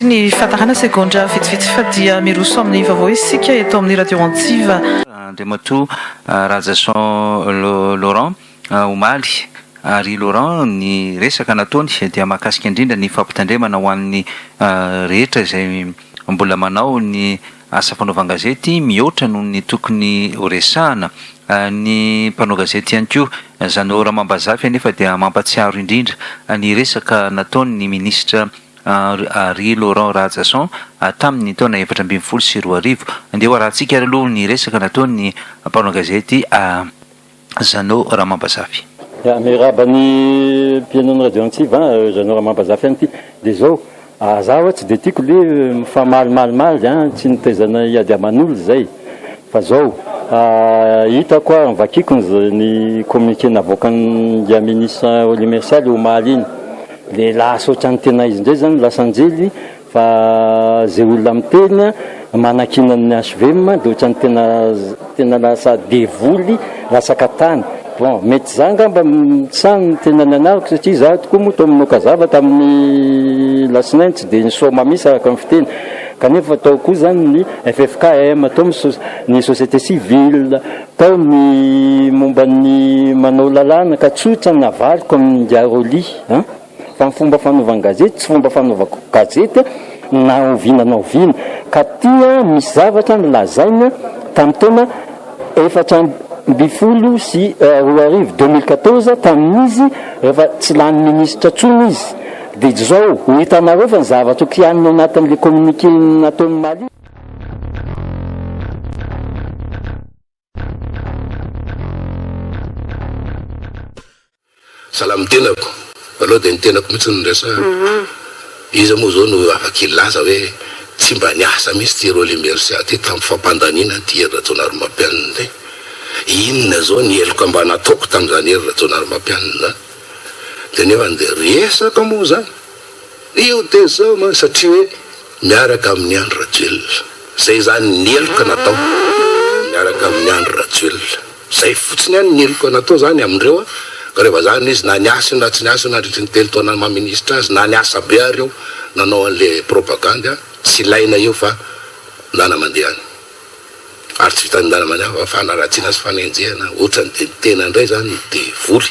Ny fatahana segondra vitsivitsy fa dia miroso amin'ny vaovao isika eto amin'ny radio antsiva. Andriamanitra Rajason Laurent omaly ary Laurent ny resaka nataony dia mahakasika indrindra ny fampitandremana ho an'ny rehetra izay mbola manao ny asa fanaovan-gazety mihoatra noho ny tokony horesahana. Ny mpanao gazety ihany koa izany ora mambazafy anefa dia mampatsiaro indrindra ny resaka nataony ny minisitra Hery Laurent Rajason tamin'ny taona 2024. Andeha rahantsika ary aloha ny resaka nataony ny mpanao gazety Zano Ramambazafy. Miaraba ny mpianon'ny radio antsiva Zano Ramambazafy anty dia zao zaho tsy dia tiako le mifamalimaly tsy nitezana hiady aman'olo zay fa zao hitako mivakiko ny communiqué navoakan'ny minisitra Rolly Mercia le omaly iny le lasa ohatrany tena izy ndray zany lasanjely fa zay olona miteny manakinan'ny HVM dia ohatrany tena lasa devoly lasa katany. Bon, mety zanga mba tsany tena nanariko satria za tokoa moa to aminao kazava tamin'ny lasinainy tsy dia nisoma misy araka amin'ny fiteny kanefa tao koa zany ny FFKM tao ny société civile tao ny momba ny manao lalàna ka tsotra navaliko amin'ny diaroly fa ny fomba fanaovana gazety tsy fomba fanaovako gazety na oviana ka tia misy zavatra nilazaina tamin'ny taona 2014 tamin'izy rehefa tsy lany minisitra tsony izy dia zao ho hitanareo fa ny zavatra kianina anatin'le communiqué nataony maly. Salamy tenako aloha dia ny tenako mihitsy nyresa izy moa zao no afaky laza hoe tsy mba niasa misy ty Rolly Mercia ty tamin'ny fampandaniana ty Hery Rajonary mampianina zay. Inona zao ny heloka mba nataoko tamin'izany Hery Rajonary mampianina dia nefa dia resaka moa zany io dia zao ma satria hoe miaraka amin'ny andro rajoelona zay zany ny heloka natao miaraka amin'ny andro rajoelona zay fotsiny ihany ny heloka natao zany amindreo ka rehefa zany izy na niasa na tsy niasa nandritry ny telo taona maministra azy na niasa be ary io nanao an'le propagande tsy ilaina io fa ndana mandehany ary tsy vitany ndana mandeha fa fanaratsiana sy fanenjehana ohatrany dia tena indray zany devoly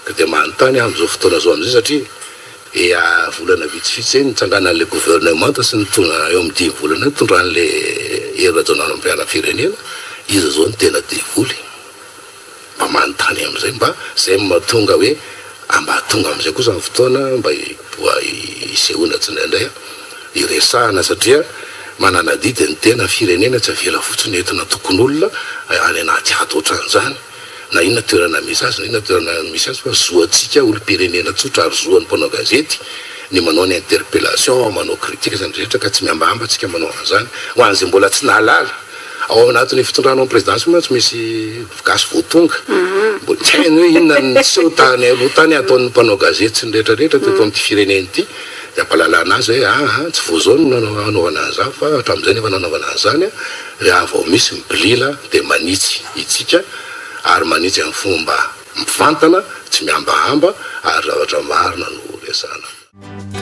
ka dia manontany amin'izao fotoana zao amin'izay satria volana vitsivitsy nitsangana an'le gouvernement sy nitondra eo amin'ny 10 volana tondraan'le Hery Rajonary mampiana firenena izy zao ny tena devoly mba manontany amin'izay mba zay mahatonga hoe mba tonga amin'izay kosa ny fotoana mba isehoana tsy indraindray iresahana satria manana didy ny tena firenena tsy avela fotsiny entina tokony olona any anaty ato ohatran'izany na inona toerana misy azy na inona toerana misy azy fa zoantsika olo-pirenena tsotra ary zoan'ny mpanao gazety ny manao ny interpellation manao kritika zany rehetra ka tsy miambamba antsika manao an'izany ho an'izay mbola tsy nahalala ao anatin'ny fitondranao présidence moa tsy misy gasy voatonga mbola tsy hainy hoe inona ny seho tany aloha tany ataon'ny mpanao gazety sy ny rehetrarehetra teto amin'ity fireneny ity dia ampalalana azy hoe tsy vao zao no nanaovana an'izany fa hatramin'izay nefa nanaovana an'izany rehefa vao misy mibilila dia manitsy itsika ary manitsy amin'ny fomba mifantana tsy miambahamba ary zavatra marina no resahana.